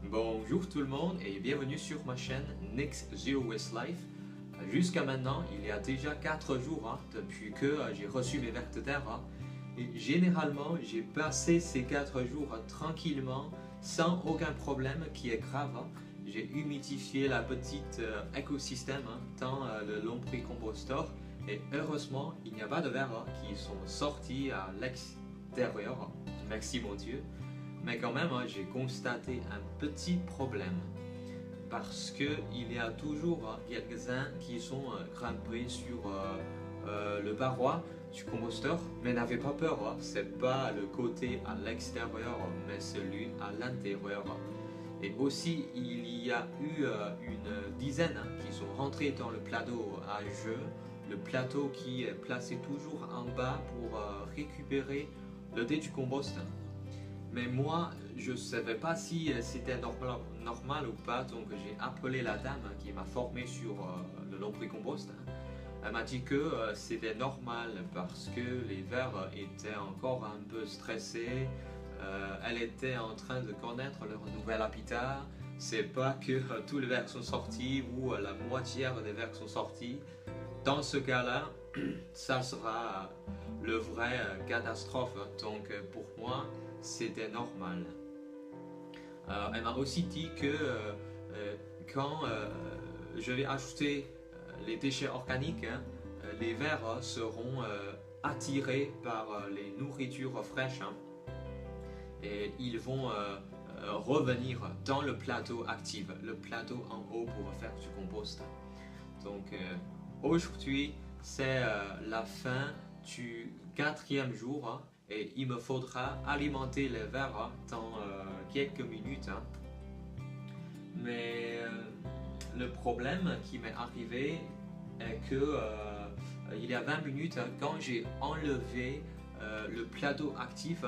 Bonjour tout le monde et bienvenue sur ma chaîne Next Zero Waste Life. Jusqu'à maintenant, il y a déjà 4 jours depuis que j'ai reçu mes vers de terre. Et généralement, j'ai passé ces 4 jours tranquillement, sans aucun problème qui est grave. J'ai humidifié la petite écosystème dans le lombricomposteur et heureusement, il n'y a pas de vers qui sont sortis à l'extérieur. Merci mon Dieu. Mais quand même, j'ai constaté un petit problème parce qu'il y a toujours quelques-uns qui sont grimpés sur le paroi du composteur. Mais n'avez pas peur, c'est pas le côté à l'extérieur, mais celui à l'intérieur. Et aussi, il y a eu une dizaine qui sont rentrés dans le plateau à jeu, le plateau qui est placé toujours en bas pour récupérer le dé du compost. Mais moi, je ne savais pas si c'était normal ou pas, donc j'ai appelé la dame qui m'a formé sur le lombricompost. Elle m'a dit que c'était normal parce que les vers étaient encore un peu stressés. Elle était en train de connaître leur nouvel habitat. C'est pas que tous les vers sont sortis ou la moitié des vers sont sortis. Dans ce cas-là, ça sera le vrai catastrophe. Donc pour moi, c'était normal. Elle m'a aussi dit que quand je vais ajouter les déchets organiques, les vers seront attirés par les nourritures fraîches et ils vont revenir dans le plateau actif, le plateau en haut pour faire du compost. Donc aujourd'hui, c'est la fin du 4e jour. Et il me faudra alimenter les vers dans quelques minutes. Mais le problème qui m'est arrivé est que il y a 20 minutes, quand j'ai enlevé le plateau actif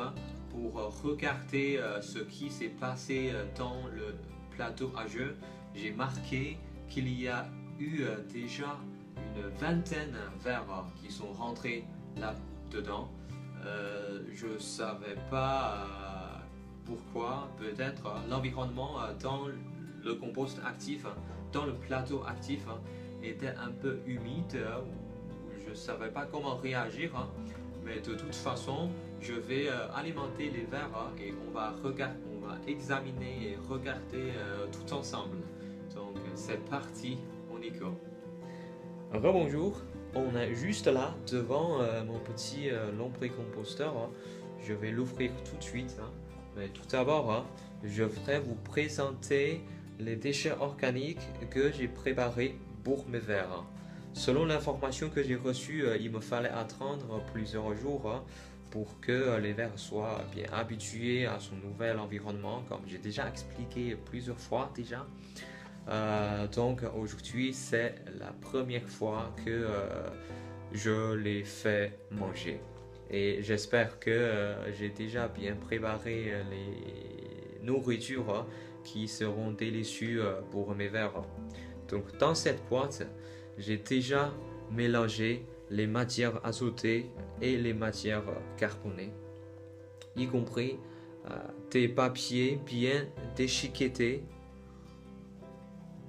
pour regarder ce qui s'est passé dans le plateau à jeu, j'ai marqué qu'il y a eu déjà une vingtaine de vers qui sont rentrés là-dedans. Je ne savais pas pourquoi, peut-être l'environnement dans le compost actif, dans le plateau actif était un peu humide, je ne savais pas comment réagir, mais de toute façon je vais alimenter les vers et on va examiner et regarder tout ensemble. Donc c'est parti, on y go. Rebonjour. On est juste là devant mon petit lombricomposteur. Je vais l'ouvrir tout de suite. Mais tout d'abord, je voudrais vous présenter les déchets organiques que j'ai préparés pour mes vers. Selon l'information que j'ai reçue, il me fallait attendre plusieurs jours pour que les vers soient bien habitués à son nouvel environnement, comme j'ai déjà expliqué plusieurs fois déjà. Donc aujourd'hui c'est la première fois que je les fais manger et j'espère que j'ai déjà bien préparé les nourritures qui seront délicieuses pour mes vers. Donc dans cette boîte j'ai déjà mélangé les matières azotées et les matières carbonées, y compris des papiers bien déchiquetés.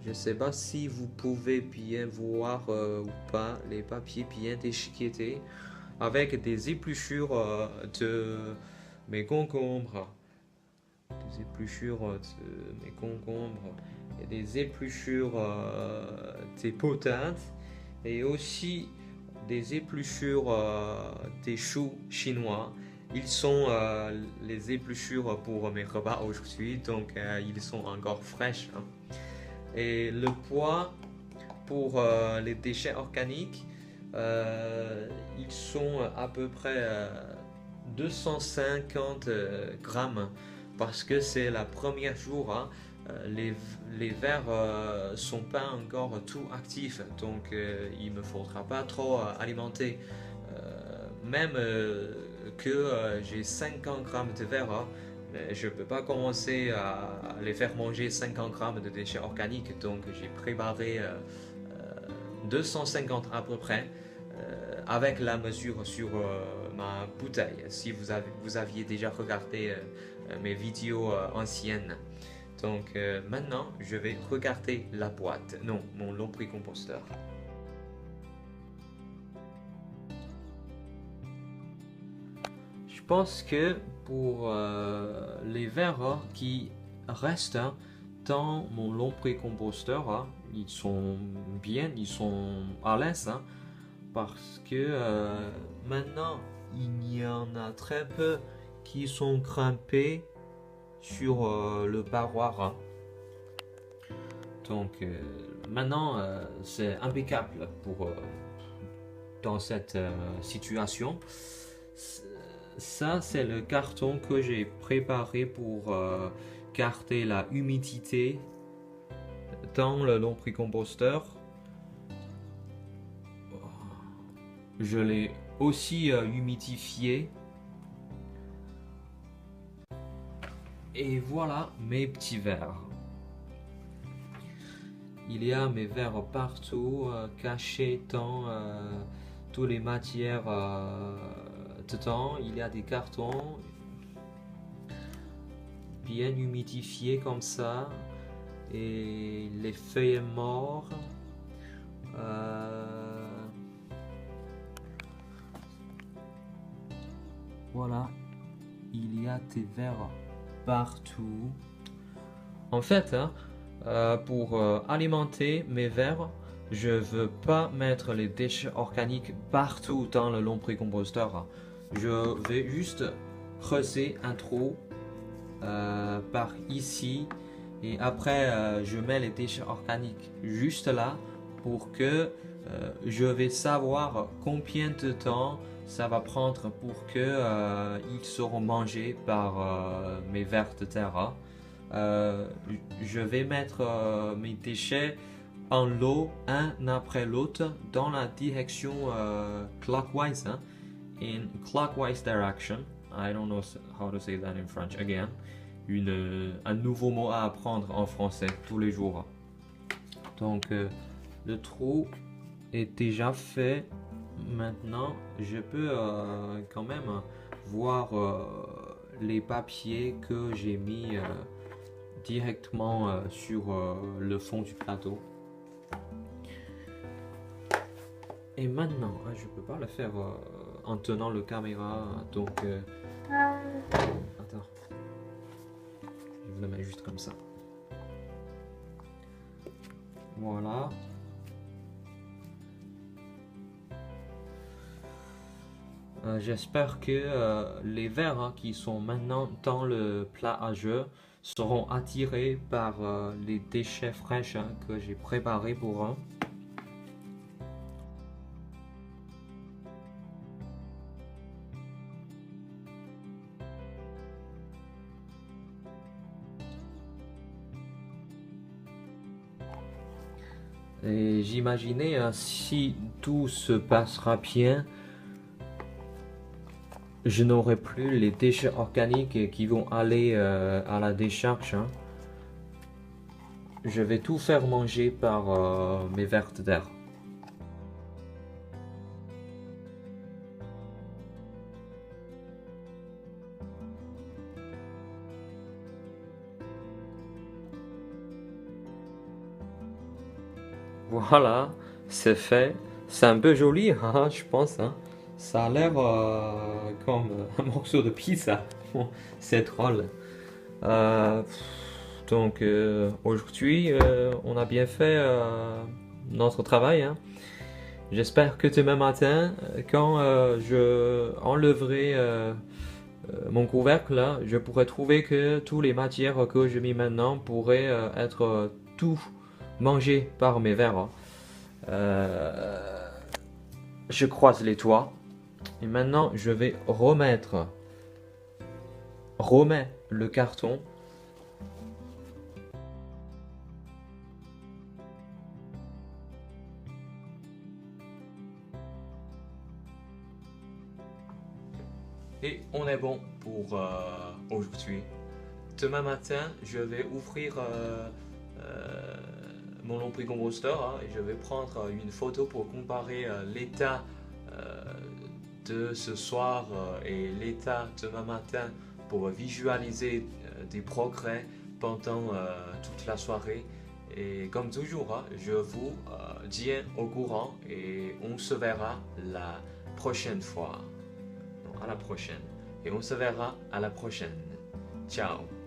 Je ne sais pas si vous pouvez bien voir ou pas les papiers bien déchiquetés avec des épluchures de mes concombres, des épluchures de mes concombres et des épluchures des patates et aussi des épluchures des choux chinois. Ils sont les épluchures pour mes repas aujourd'hui, donc ils sont encore fraîches. Et le poids pour les déchets organiques, ils sont à peu près 250 grammes parce que c'est la première jour. Les vers sont pas encore tout actifs, donc il me faudra pas trop alimenter. Même que j'ai 50 grammes de vers. Mais je ne peux pas commencer à les faire manger 50 grammes de déchets organiques, donc j'ai préparé 250 à peu près avec la mesure sur ma bouteille, si vous aviez déjà regardé mes vidéos anciennes. Donc maintenant, je vais regarder la boîte, non, mon lombricomposteur. Je pense que pour les verres qui restent dans mon lombricomposteur, ils sont bien, ils sont à l'aise, parce que maintenant, il y en a très peu qui sont grimpés sur le paroi. Donc maintenant, c'est impeccable pour dans cette situation. Ça, c'est le carton que j'ai préparé pour garder la humidité dans le lombricomposteur. Je l'ai aussi humidifié. Et voilà mes petits verres. Il y a mes verres partout, cachés dans toutes les matières dedans. Il y a des cartons bien humidifiés comme ça. Et les feuilles mortes. Voilà, il y a des verres partout. En fait, pour alimenter mes verres, je veux pas mettre les déchets organiques partout dans le lombricomposteur. Je vais juste creuser un trou par ici et après je mets les déchets organiques juste là pour que je vais savoir combien de temps ça va prendre pour que ils seront mangés par mes vers de terre. Je vais mettre mes déchets en lot un après l'autre dans la direction clockwise, in clockwise direction. I don't know how to say that in French again. Un nouveau mot à apprendre en français tous les jours. Donc le trou est déjà fait. Maintenant, je peux quand même voir les papiers que j'ai mis directement sur le fond du plateau. Et maintenant, je peux pas le faire en tenant le caméra, donc attends, je vais le mettre juste comme ça. Voilà. J'espère que les verres qui sont maintenant dans le plat à jeu seront attirés par les déchets fraîches que j'ai préparés pour eux. Et j'imaginais si tout se passera bien, je n'aurai plus les déchets organiques qui vont aller à la décharge. Je vais tout faire manger par mes vers de terre. Voilà, c'est fait. C'est un peu joli, je pense. Ça a l'air comme un morceau de pizza. C'est drôle. Donc aujourd'hui, on a bien fait notre travail. J'espère que demain matin, quand je enlèverai mon couvercle, je pourrai trouver que toutes les matières que je mets maintenant pourraient être tout mangées par mes vers. Je croise les doigts. Et maintenant, je vais remettre le carton. Et on est bon pour aujourd'hui. Demain matin, je vais ouvrir mon lombricomposteur et je vais prendre une photo pour comparer l'état de ce soir et l'état demain matin pour visualiser des progrès pendant toute la soirée. Et comme toujours, hein, je vous tiens au courant et on se verra la prochaine fois. Non, à la prochaine. Et on se verra à la prochaine. Ciao.